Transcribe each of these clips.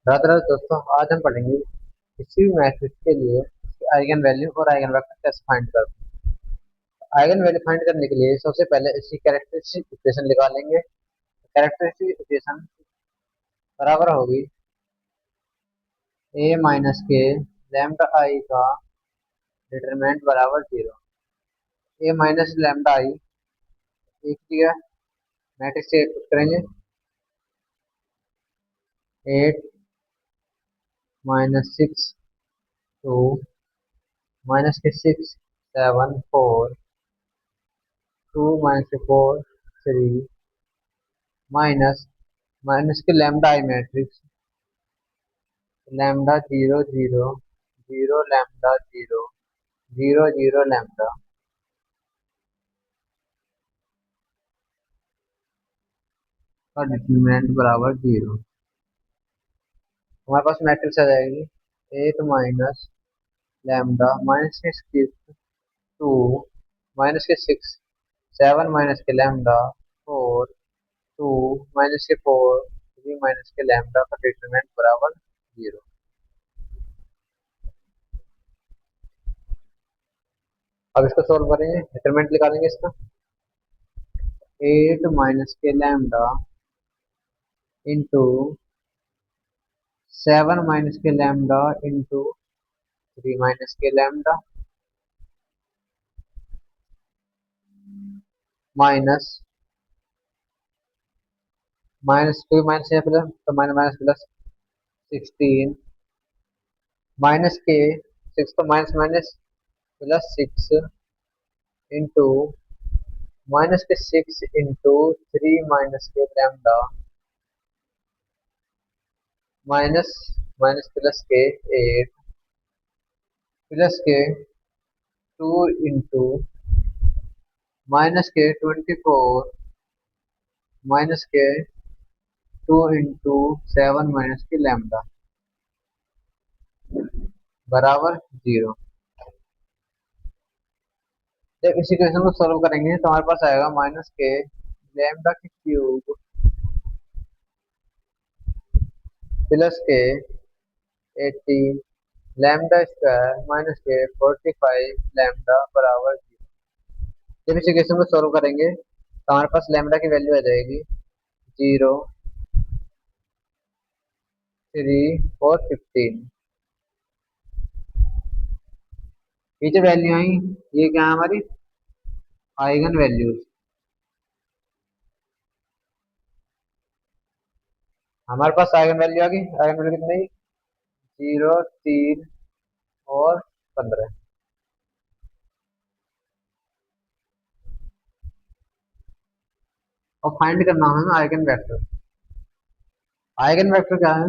राधे राधे दोस्तों, आज हम पढ़ेंगे किसी भी मैट्रिक्स के लिए उसकी आइगन वैल्यू और आइगन वेक्टर कैसे फाइंड करते हैं। आइगन वैल्यू फाइंड करने के लिए सबसे पहले इसकी कैरेक्टरिस्टिक इक्वेशन निकालेंगे। कैरेक्टरिस्टिक इक्वेशन बराबर होगी ए माइनस के लैम्डा आई का डिटरमिनेंट बराबर 0। ए माइनस लैम्डा आई एक दिया मैट्रिक्स से पुट करेंगे। 8 माइनस 6 2 माइनस के 6 7 4 2 माइनस के 4 3 माइनस माइनस के लैम्डा आई मैट्रिक्स लैम्डा 0 0 0 लैम्डा 0 0 0 लैम्डा का डिटरमिनेंट बराबर 0। हमारे पास मैट्रिक्स आ जाएगी 8 माइनस लैम्डा माइनस के 6 2 माइनस के 6 7 माइनस के लैम्डा 4 2 माइनस के 4 3 माइनस के लैम्डा का डिटरमिनेंट बराबर 0। अब इसको सोल्व करेंगे, डिटरमिनेंट निकालेंगे इसका। 8 माइनस के लैम्डा इंटू 7 माइनस के लैम्डा इंटू 3 माइनस के लैम्डा माइनस माइनस 2 माइनस है प्लस तो माइनस माइनस प्लस 16 माइनस के 6 तो minus minus plus 6 into minus के 6 इंटू 3 माइनस के लैम्डा माइनस माइनस प्लस के 8 प्लस के 2 इंटू माइनस के 24 माइनस के 2 इंटू 7 माइनस के लैम्डा बराबर 0। जब इस इक्वेशन को सॉल्व करेंगे तो हमारे पास आएगा माइनस के लैम्डा की क्यूब प्लस के 18 लैम्डा स्क्वायर माइनस के 45 लैम्डा बराबर 0। जब इस इक्वेशन को सॉल्व करेंगे तो हमारे पास लैम्डा की वैल्यू आ जाएगी 0 3 और 15। ये जो वैल्यू आई ये क्या है हमारी आइगन वैल्यूज। हमारे पास आइगन वैल्यू आ गई। आइगन वैल्यू कितनी? 0 3 और 15। और फाइंड करना है आइगन वेक्टर। आइगन वेक्टर क्या है?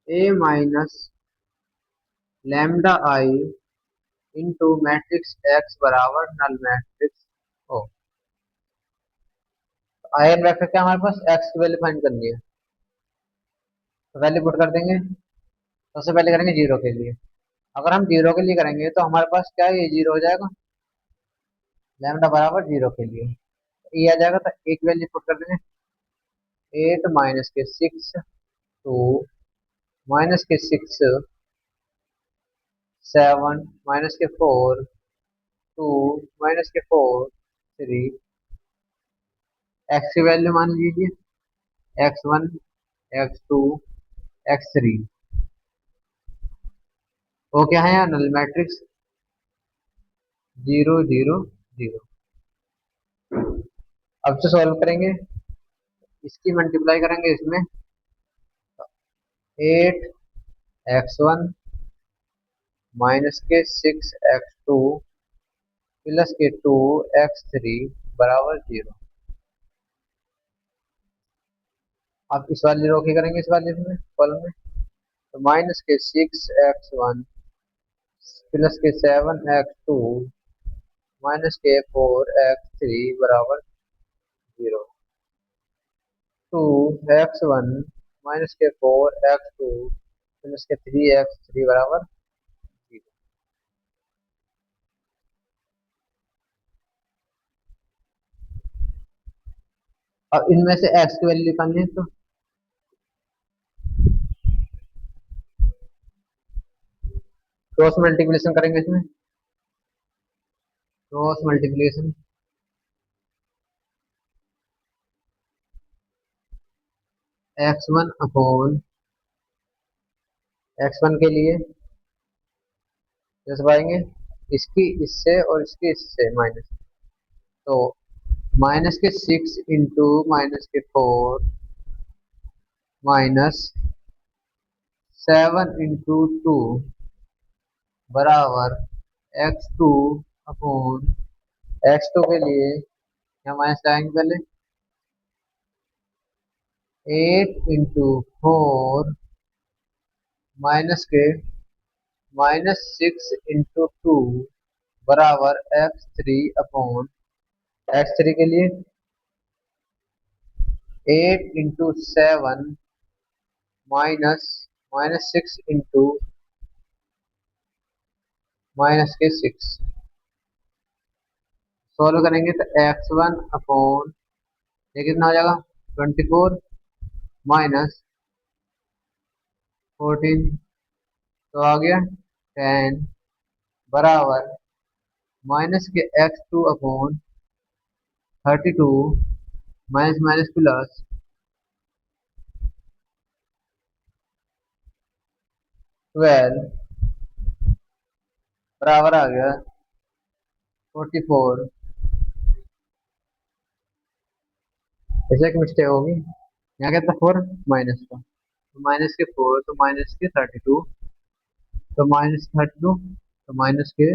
ए माइनस लैम्डा आई इंटू मैट्रिक्स एक्स बराबर नल मैट्रिक्स ओ। आइगन वेक्टर क्या हमारे पास एक्स की वैल्यू फाइंड करनी है, तो वैल्यू पुट कर देंगे। सबसे पहले करेंगे जीरो के लिए। अगर हम जीरो के लिए करेंगे तो हमारे पास क्या है, ये जीरो हो जाएगा लैम्डा बराबर जीरो के लिए। ये आ जाएगा तो एक वैल्यू पुट कर देंगे 8 माइनस के 6 2 माइनस के 6 7 माइनस के 4 2 माइनस के 4 3। एक्स की वैल्यू मान लीजिए x1 x2 x3। वो क्या है यार, नल मैट्रिक्स 0 0 0। अब से सॉल्व करेंगे, इसकी मल्टीप्लाई करेंगे इसमें 8 x1 माइनस के 6 x2 प्लस के 2 x3 बराबर 0। अब इस वाली रो की करेंगे, इस वाले में कॉलम में तो माइनस के 6 x1 प्लस के 7 x2 माइनस के 4 x3 बराबर 0। 2 x1 माइनस के 4 x2 प्लस के 3 x3 बराबर 0। अब इनमें से x की वैल्यू निकालनी है तो क्रॉस मल्टीप्लिकेशन करेंगे इसमें, cross multiplication x1 upon x1 के लिए जैसे पाएंगे इसकी इससे और इसकी इससे माइनस, तो माइनस के 6 इंटू माइनस के 4 माइनस 7 इंटू 2 बराबर x2 अपॉन x2 के लिए यहाँ माइनस लगाएंगे पहले 8 इंटू 4 -6 इंटू 2 बराबर x3 अपॉन x3 के लिए 8 इंटू 7 माइनस -6 इंटू माइनस के 6 सॉल्व करेंगे तो x1 अपॉन ये कितना हो जाएगा 24 माइनस 14 तो आ गया 10 बराबर माइनस के x2 upon 32 minus minus plus 12 बराबर आ गया 44। ऐसे एक मिस्टेक होगी, यहाँ क्या था 4 माइनस का, तो माइनस के 4 तो माइनस के 32 तो माइनस 32 तो माइनस के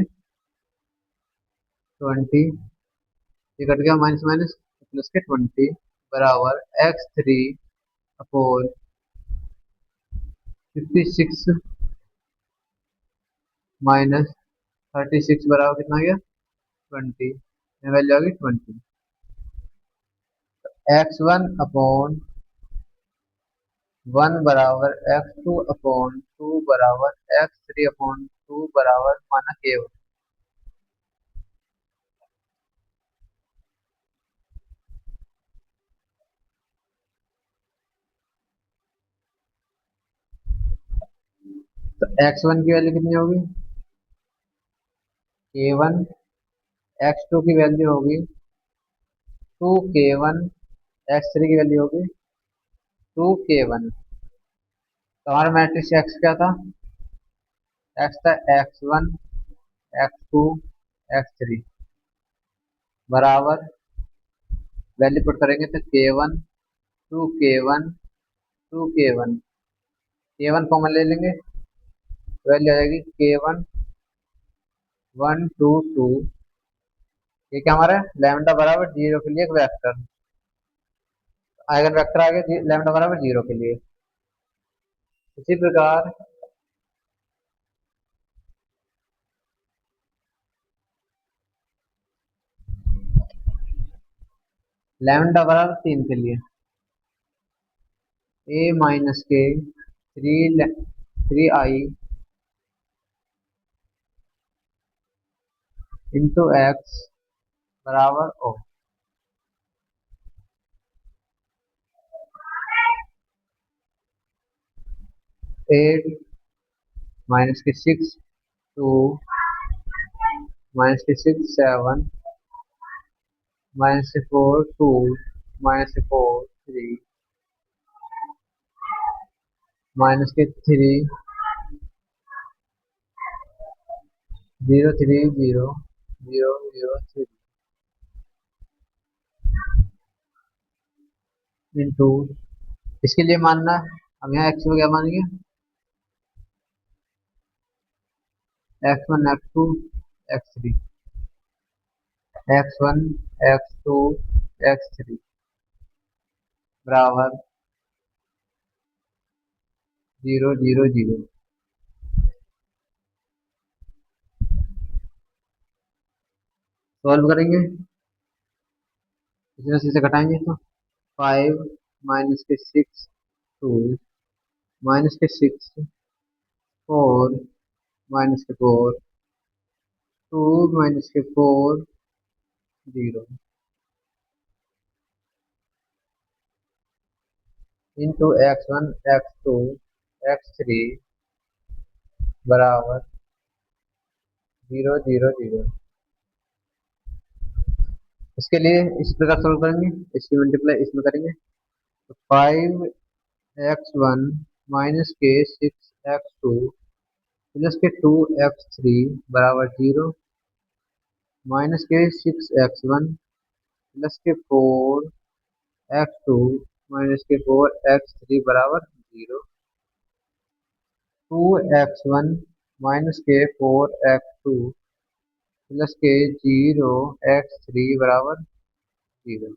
20 ये कट गया माइनस माइनस प्लस के 20 बराबर x3 अपॉन 56 माइनस 36 बराबर कितना गया 20, वैल्यू आ गई 20। x1 अपॉन 1 बराबर x2 अपॉन 2 बराबर x3 अपॉन 2 बराबर माना k1। तो x1 की वैल्यू कितनी होगी k1, x2 की वैल्यू होगी 2k1, x3 की वैल्यू होगी 2k1। तो हमारा मैट्रिक्स x क्या था, x था x1 x2 x3 बराबर वैल्यू पुट करेंगे तो k1 2k1 2k1 k1 common ले लेंगे वैल्यू आ जाएगी k1 1 2 2। ये क्या हमारा लैम्डा बराबर 0 के लिए एक वेक्टर, आइगन वेक्टर आ गया लैम्डा बराबर 0 के लिए। इसी प्रकार लैम्डा बराबर 3 के लिए a माइनस के 3i इंटू एक्स बराबर ओ। 8 माइनस के 6 2 माइनस के 6 7 माइनस के 4 2 माइनस के 4 3 माइनस के 3 0 3 0 0 0 3 इंटू इसके लिए मानना हम यहाँ एक्स को क्या मानेंगे x1 x2 x3 x1 x2 x3 बराबर 0 0 0। सॉल्व करेंगे इसमें से इसे घटाएंगे तो 5 माइनस के 6 2 माइनस के 6 4 माइनस के 4 2 माइनस के 4 0 इंटू x1 x2 x3 बराबर जीरो जीरो जीरो। इसके लिए इस प्रकार सोल्व करेंगे, इसकी मल्टीप्लाई इसमें करेंगे तो 5x1 माइनस के 6x2 प्लस के 2x3 बराबर 0, माइनस के 6x1 प्लस के 4x2 माइनस के 4x3 बराबर 0, 2x1 माइनस के 4x2 प्लस के 0x3 बराबर 0।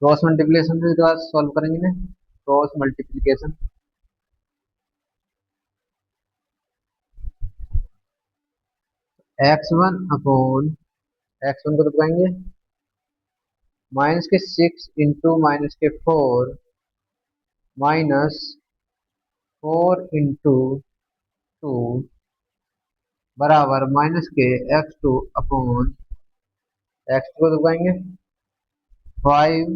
क्रॉस मल्टीप्लिकेशन से दोबारा सॉल्व करेंगे ना, क्रॉस मल्टीप्लिकेशन। x1 को तो पाएंगे माइनस के 6 इंटू माइनस के 4 माइनस 4 इंटू 2 बराबर माइनस के x2 को तो पाएंगे 5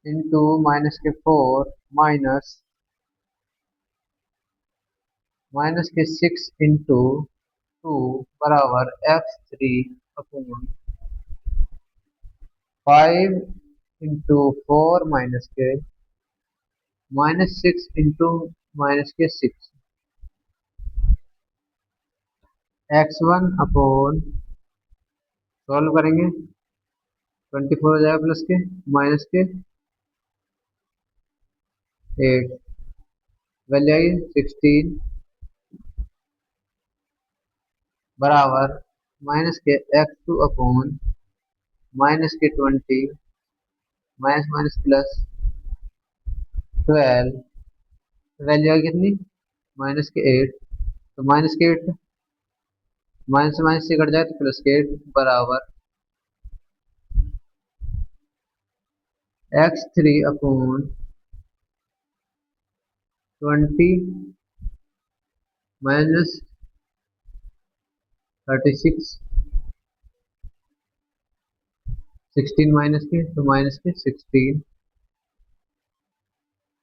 इंटू माइनस के 4 माइनस के 6 इंटू 2 बराबर x3 अपॉन 5 इंटू 4 माइनस के 6 x1 अपॉन सॉल्व करेंगे 24 हो जाएगा प्लस के माइनस के 8 वैल्यू आई 16 बराबर माइनस के x2 अपॉन माइनस के 20 माइनस माइनस प्लस 12 वैल्यू आई कितनी माइनस के 8, तो माइनस के 8 माइनस से माइनस से कट जाए तो प्लस के 8 बराबर x3 अपॉन 20 माइनस 36 16 माइनस के तो माइनस के 16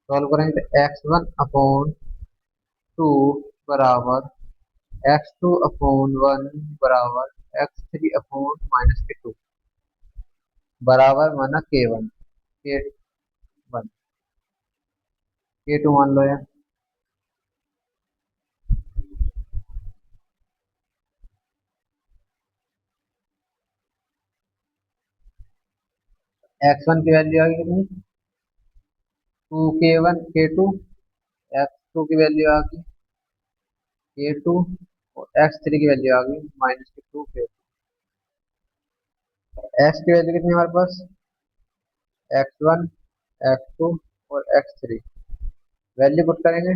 सॉल्व करेंगे तो x1 अपॉन 2 बराबर x2 अपॉन 1 बराबर x3 अपॉन माइनस के 2 बराबर माना k1 k1 k2 मान लो यार। x1 की वैल्यू आ गई कितनी 2k1 k2, x2 की वैल्यू आ गई k2 और x3 की वैल्यू आ गई माइनस के 2 k। x की वैल्यू कितनी है हमारे पास x1 x2 और x3 वैल्यू पुट करेंगे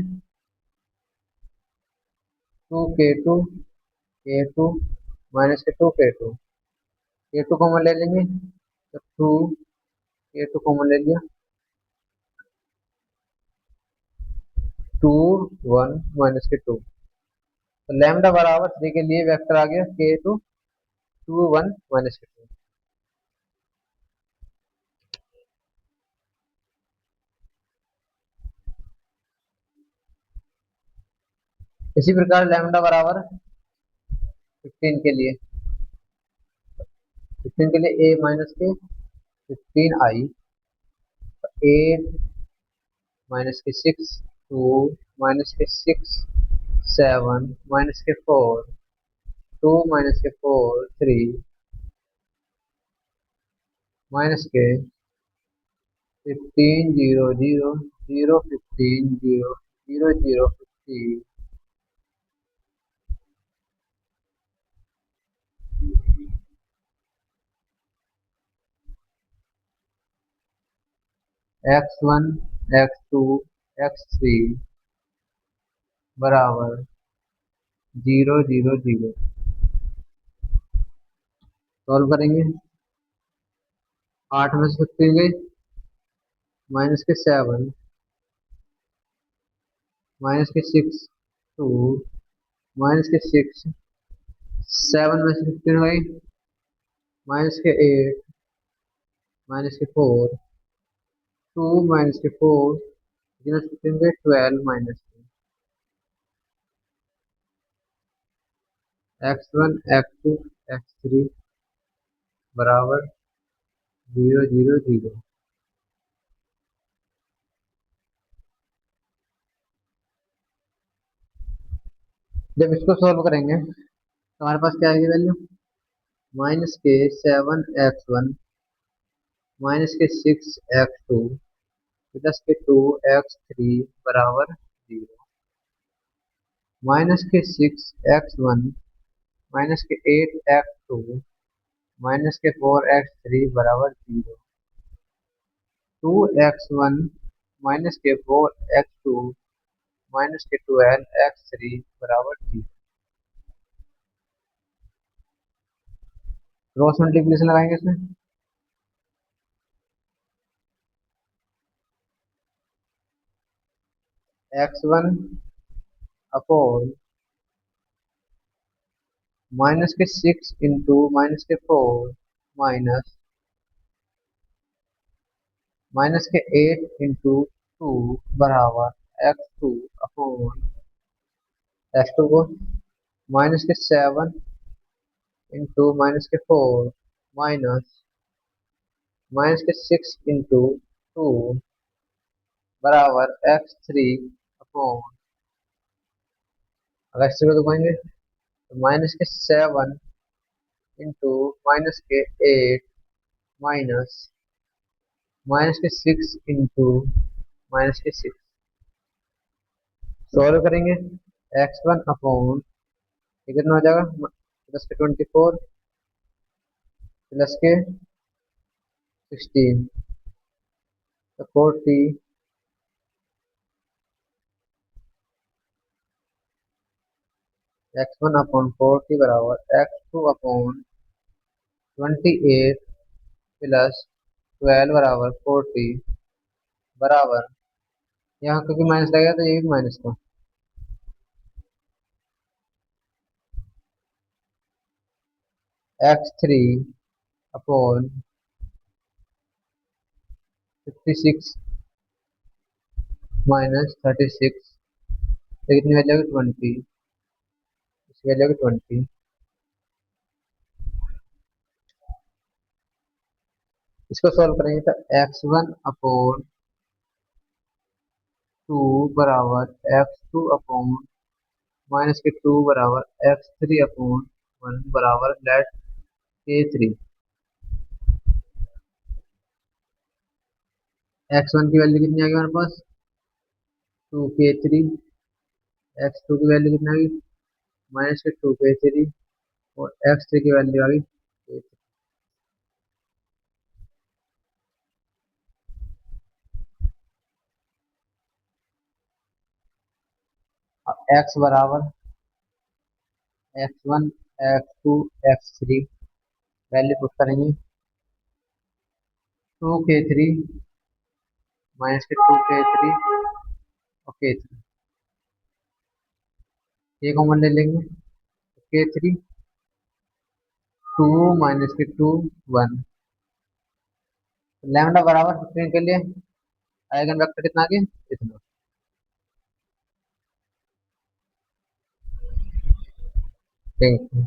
2k2 माइनस के 2k2 k2 कॉमन ले लेंगे तो 2k2 कॉमन ले लिया 2 1 माइनस के 2, तो लैम्डा बराबर 3 के लिए वेक्टर आ गया k2 2 1 माइनस के 2। इसी प्रकार लैम्डा बराबर 15 के लिए 15 के लिए a माइनस के 15i 8 माइनस के 6 2 माइनस के 6 7 माइनस के 4 2 माइनस के 4 3 माइनस के 15 0 0 0 15 0 0 0 15 x1 x2 x3 बराबर 0 0 0 सॉल्व करेंगे 8 में से 15 गई माइनस के 7 माइनस के 6 2 माइनस के 6 7 में से 15 गई माइनस के 8 माइनस के 4 टू माइनस के फोर, कितने 12 minus x one x two x three बराबर 0 0 0। जब इसको सॉल्व करेंगे तो हमारे पास क्या आएगी वैल्यू, माइनस के 7 x1 माइनस के 6 x2 प्लस के 2 x3 बराबर 0, माइनस के 6 x1 माइनस के 8 x2 माइनस के 4 x3 बराबर 0, 2 x1 माइनस के 4 x2 माइनस के 12 x3 बराबर 0। क्रॉस मल्टीप्लिकेशन लगाएंगे इसमें, x1 अपॉन माइनस के 6 इंटू माइनस के 4 माइनस माइनस के 8 इंटू 2 बराबर x2 अपॉन x2 को माइनस के 7 इंटू माइनस के 4 माइनस माइनस के 6 इंटू 2 बराबर x3 अपॉन, अगर x3 को दिखाएंगे तो माइनस के 7 इंटू माइनस के 8 माइनस माइनस के 6 इंटू माइनस के 6, सॉल्व करेंगे x1 अपॉन ये कितना हो जाएगा, प्लस के 24 प्लस के 16 तो 40 x1 अपॉन 40 बराबर x2 अपॉन 28 प्लस 12 बराबर 40 बराबर, यहाँ क्योंकि माइनस लगेगा तो ये भी माइनस का, x3 अपॉन 56 माइनस 36 तो कितनी वैल्यू होगी 20, इसकी वैल्यू होगी 20। इसको सॉल्व करेंगे तो x1 अपॉन 2 बराबर x2 अपॉन माइनस के 2 बराबर x3 अपॉन 1 बराबर लेट के 3, x1 की वैल्यू कितनी आ गई हमारे पास 2 के 3, x2 की वैल्यू कितनी आ गई माइनस के 2 के 3 और x3 की वैल्यू आ गई K3। अब x बराबर x1 x2 x3 value put करेंगे 2 के 3 माइनस के 2 के 3 और K3, ये कॉमन ले लेंगे K3 2 माइनस के 2 1, लैम्डा बराबर 15 के लिए आइगन वेक्टर कितना आ गया इतना। Thank you.